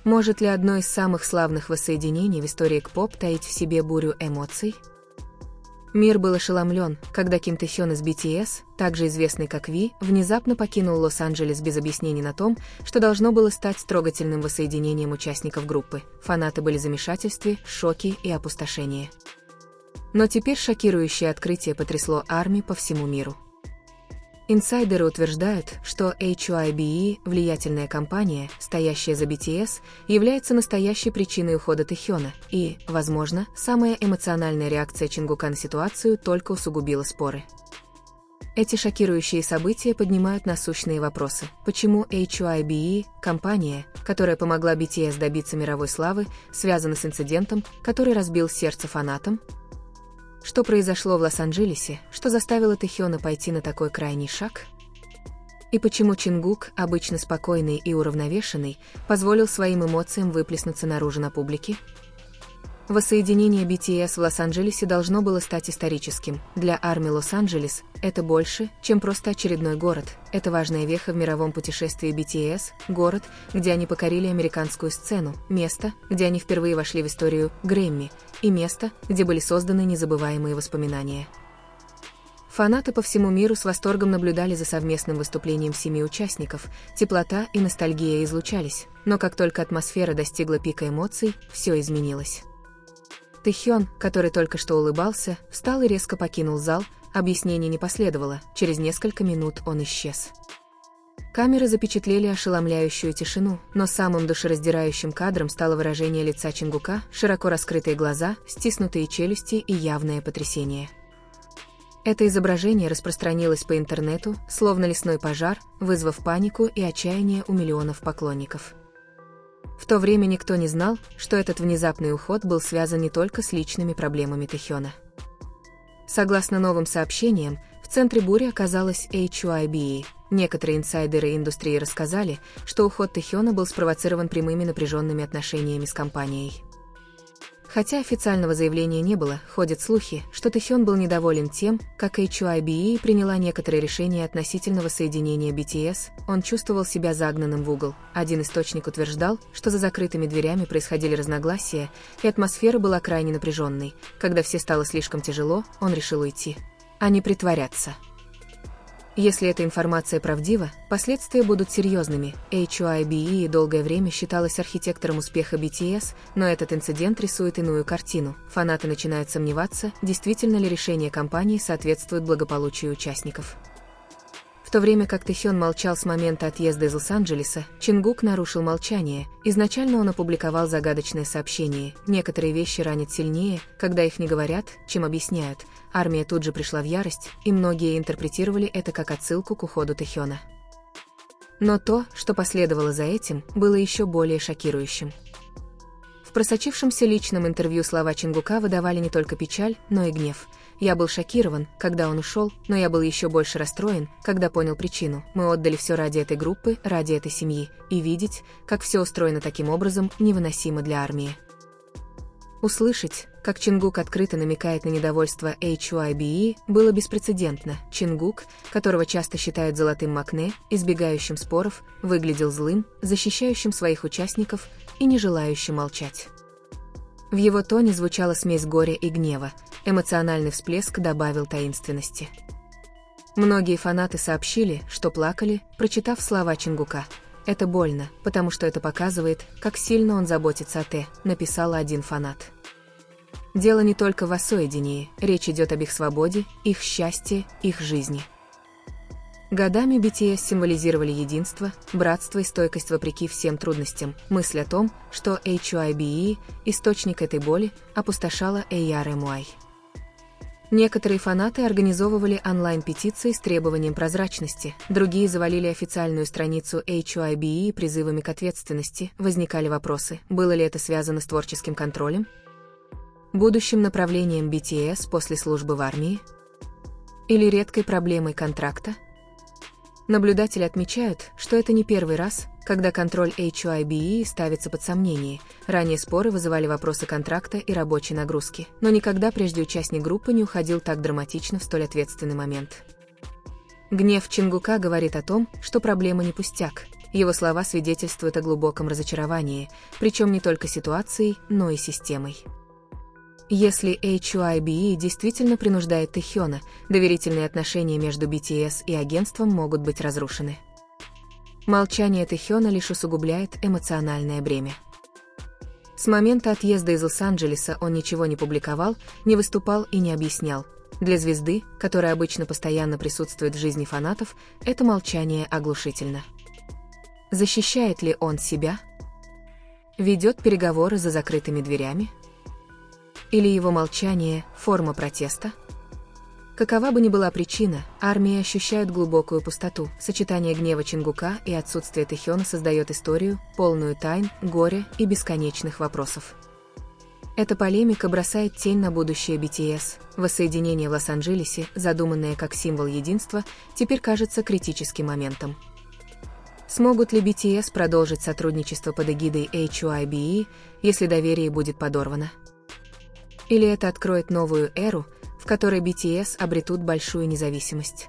Может ли одно из самых славных воссоединений в истории К-поп таить в себе бурю эмоций? Мир был ошеломлен, когда Ким Тэхён из BTS, также известный как Ви, внезапно покинул Лос-Анджелес без объяснений на том, что должно было стать трогательным воссоединением участников группы. Фанаты были в замешательстве, шоке и опустошении. Но теперь шокирующее открытие потрясло ARMY по всему миру. Инсайдеры утверждают, что HYBE, влиятельная компания, стоящая за BTS, является настоящей причиной ухода Тэхёна, и, возможно, самая эмоциональная реакция Чингука на ситуацию только усугубила споры. Эти шокирующие события поднимают насущные вопросы. Почему HYBE, компания, которая помогла BTS добиться мировой славы, связана с инцидентом, который разбил сердце фанатам? Что произошло в Лос-Анджелесе, что заставило Тэхёна пойти на такой крайний шаг? И почему Чингук, обычно спокойный и уравновешенный, позволил своим эмоциям выплеснуться наружу на публике? Воссоединение BTS в Лос-Анджелесе должно было стать историческим. Для ARMY Лос-Анджелес это больше, чем просто очередной город. Это важная веха в мировом путешествии BTS, город, где они покорили американскую сцену, место, где они впервые вошли в историю Грэмми, и место, где были созданы незабываемые воспоминания. Фанаты по всему миру с восторгом наблюдали за совместным выступлением 7 участников, теплота и ностальгия излучались, но как только атмосфера достигла пика эмоций, все изменилось. Тэхён, который только что улыбался, встал и резко покинул зал, объяснений не последовало, через несколько минут он исчез. Камеры запечатлели ошеломляющую тишину, но самым душераздирающим кадром стало выражение лица Чингука, широко раскрытые глаза, стиснутые челюсти и явное потрясение. Это изображение распространилось по интернету, словно лесной пожар, вызвав панику и отчаяние у миллионов поклонников. В то время никто не знал, что этот внезапный уход был связан не только с личными проблемами Тэхёна. Согласно новым сообщениям, в центре бури оказалась HYBE. Некоторые инсайдеры индустрии рассказали, что уход Тэхёна был спровоцирован прямыми напряженными отношениями с компанией. Хотя официального заявления не было, ходят слухи, что Тэхён был недоволен тем, как HYBE приняла некоторые решения относительно воссоединения BTS, он чувствовал себя загнанным в угол. Один источник утверждал, что за закрытыми дверями происходили разногласия, и атмосфера была крайне напряженной. Когда все стало слишком тяжело, он решил уйти, а не притворяться. Если эта информация правдива, последствия будут серьезными. HYBE долгое время считалась архитектором успеха BTS, но этот инцидент рисует иную картину. Фанаты начинают сомневаться, действительно ли решение компании соответствует благополучию участников. В то время как Тэхён молчал с момента отъезда из Лос-Анджелеса, Чингук нарушил молчание. Изначально он опубликовал загадочное сообщение: «Некоторые вещи ранят сильнее, когда их не говорят, чем объясняют». Армия тут же пришла в ярость, и многие интерпретировали это как отсылку к уходу Тэхёна. Но то, что последовало за этим, было еще более шокирующим. В просочившемся личном интервью слова Чингука выдавали не только печаль, но и гнев. «Я был шокирован, когда он ушел, но я был еще больше расстроен, когда понял причину. Мы отдали все ради этой группы, ради этой семьи, и видеть, как все устроено таким образом, невыносимо для армии». Услышать, как Чингук открыто намекает на недовольство HYBE, было беспрецедентно. Чингук, которого часто считают золотым Макне, избегающим споров, выглядел злым, защищающим своих участников и не желающим молчать. В его тоне звучала смесь горя и гнева, эмоциональный всплеск добавил таинственности. Многие фанаты сообщили, что плакали, прочитав слова Чингука. «Это больно, потому что это показывает, как сильно он заботится о Тэ», написал один фанат. Дело не только в воссоединении, речь идет об их свободе, их счастье, их жизни. Годами BTS символизировали единство, братство и стойкость вопреки всем трудностям. Мысль о том, что HYBE, источник этой боли, опустошала ARMY. Некоторые фанаты организовывали онлайн-петиции с требованием прозрачности, другие завалили официальную страницу HYBE призывами к ответственности. Возникали вопросы, было ли это связано с творческим контролем? Будущим направлением BTS после службы в армии? Или редкой проблемой контракта? Наблюдатели отмечают, что это не первый раз, когда контроль HYBE ставится под сомнение. Ранее споры вызывали вопросы контракта и рабочей нагрузки, но никогда прежде участник группы не уходил так драматично в столь ответственный момент. Гнев Чингука говорит о том, что проблема не пустяк. его слова свидетельствуют о глубоком разочаровании, причем не только ситуацией, но и системой. Если HYBE действительно принуждает Тэхёна, доверительные отношения между BTS и агентством могут быть разрушены. Молчание Тэхёна лишь усугубляет эмоциональное бремя. С момента отъезда из Лос-Анджелеса он ничего не публиковал, не выступал и не объяснял. Для звезды, которая обычно постоянно присутствует в жизни фанатов, это молчание оглушительно. Защищает ли он себя? Ведет переговоры за закрытыми дверями? Или его молчание – форма протеста? Какова бы ни была причина, армии ощущают глубокую пустоту. Сочетание гнева Чингука и отсутствие Тэхёна создает историю, полную тайн, горя и бесконечных вопросов. Эта полемика бросает тень на будущее BTS. Воссоединение в Лос-Анджелесе, задуманное как символ единства, теперь кажется критическим моментом. Смогут ли BTS продолжить сотрудничество под эгидой HYBE, если доверие будет подорвано? Или это откроет новую эру, в которой BTS обретут большую независимость?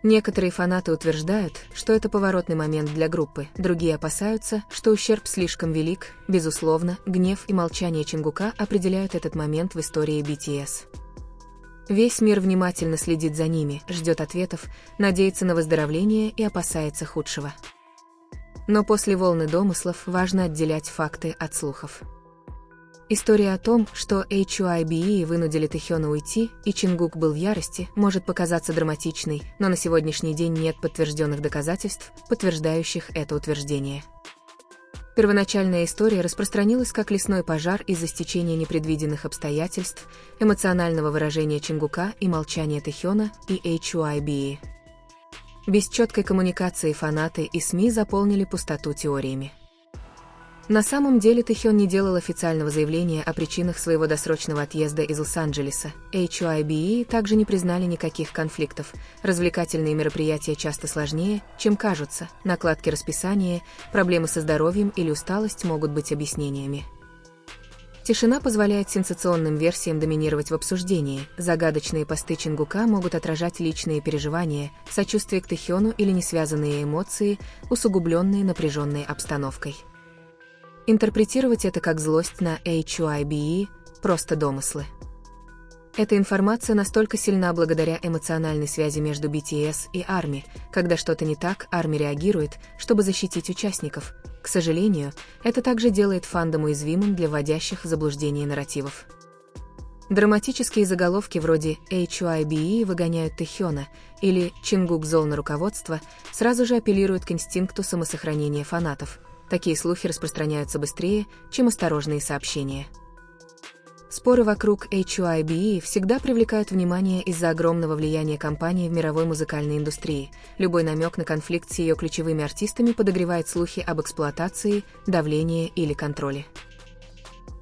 Некоторые фанаты утверждают, что это поворотный момент для группы, другие опасаются, что ущерб слишком велик. Безусловно, гнев и молчание Чингука определяют этот момент в истории BTS. Весь мир внимательно следит за ними, ждет ответов, надеется на выздоровление и опасается худшего. Но после волны домыслов важно отделять факты от слухов. История о том, что HYBE вынудили Тэхёна уйти, и Чингук был в ярости, может показаться драматичной, но на сегодняшний день нет подтвержденных доказательств, подтверждающих это утверждение. Первоначальная история распространилась как лесной пожар из-за стечения непредвиденных обстоятельств, эмоционального выражения Чингука и молчания Тэхёна и HYBE. Без четкой коммуникации фанаты и СМИ заполнили пустоту теориями. На самом деле Тэхён не делал официального заявления о причинах своего досрочного отъезда из Лос-Анджелеса. HYBE также не признали никаких конфликтов. Развлекательные мероприятия часто сложнее, чем кажутся. Накладки расписания, проблемы со здоровьем или усталость могут быть объяснениями. Тишина позволяет сенсационным версиям доминировать в обсуждении. Загадочные посты Чингука могут отражать личные переживания, сочувствие к Тэхёну или несвязанные эмоции, усугубленные напряженной обстановкой. Интерпретировать это как злость на HYBE – просто домыслы. Эта информация настолько сильна благодаря эмоциональной связи между BTS и ARMY. Когда что-то не так, ARMY реагирует, чтобы защитить участников. К сожалению, это также делает фандом уязвимым для вводящих в заблуждение нарративов. Драматические заголовки вроде HYBE выгоняют Тэхёна или Чингук зол на руководство сразу же апеллируют к инстинкту самосохранения фанатов. Такие слухи распространяются быстрее, чем осторожные сообщения. Споры вокруг HYBE всегда привлекают внимание из-за огромного влияния компании в мировой музыкальной индустрии. Любой намек на конфликт с ее ключевыми артистами подогревает слухи об эксплуатации, давлении или контроле.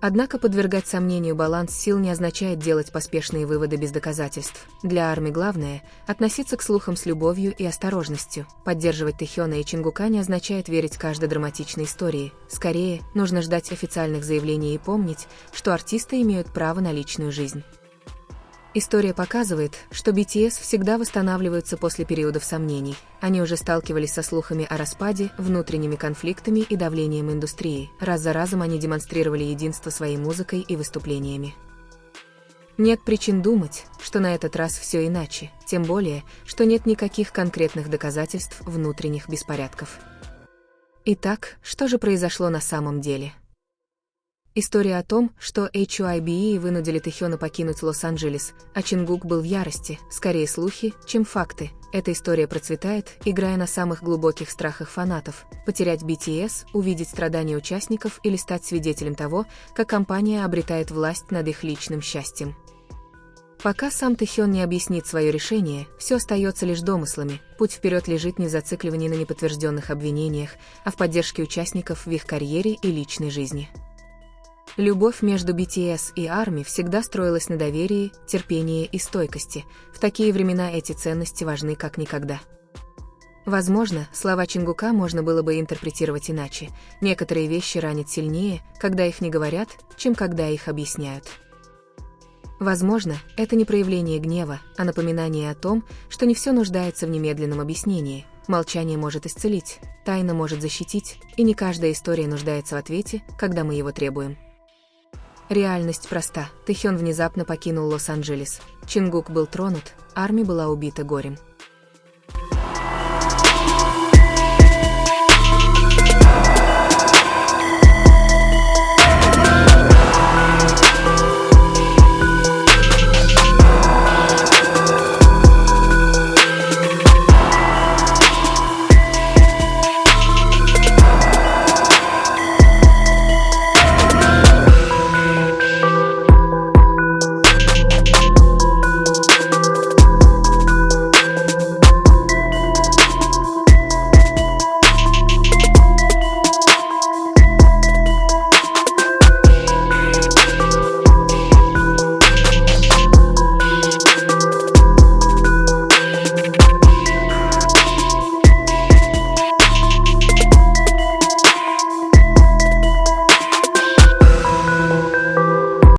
Однако подвергать сомнению баланс сил не означает делать поспешные выводы без доказательств. Для ARMY главное – относиться к слухам с любовью и осторожностью. Поддерживать Тэхёна и Чингука не означает верить каждой драматичной истории. Скорее, нужно ждать официальных заявлений и помнить, что артисты имеют право на личную жизнь. История показывает, что BTS всегда восстанавливаются после периодов сомнений. Они уже сталкивались со слухами о распаде, внутренними конфликтами и давлением индустрии. Раз за разом они демонстрировали единство своей музыкой и выступлениями. Нет причин думать, что на этот раз все иначе, тем более, что нет никаких конкретных доказательств внутренних беспорядков. Итак, что же произошло на самом деле? История о том, что HYBE вынудили Тэхёна покинуть Лос-Анджелес, а Чингук был в ярости, скорее слухи, чем факты. Эта история процветает, играя на самых глубоких страхах фанатов – потерять BTS, увидеть страдания участников или стать свидетелем того, как компания обретает власть над их личным счастьем. Пока сам Тэхён не объяснит свое решение, все остается лишь домыслами. Путь вперед лежит не в зацикливании на неподтвержденных обвинениях, а в поддержке участников в их карьере и личной жизни. Любовь между BTS и ARMY всегда строилась на доверии, терпении и стойкости. В такие времена эти ценности важны как никогда. Возможно, слова Чингука можно было бы интерпретировать иначе. Некоторые вещи ранят сильнее, когда их не говорят, чем когда их объясняют. Возможно, это не проявление гнева, а напоминание о том, что не все нуждается в немедленном объяснении. Молчание может исцелить, тайна может защитить, и не каждая история нуждается в ответе, когда мы его требуем. Реальность проста. Тэхён внезапно покинул Лос-Анджелес. Чингук был тронут, Арми была убита горем.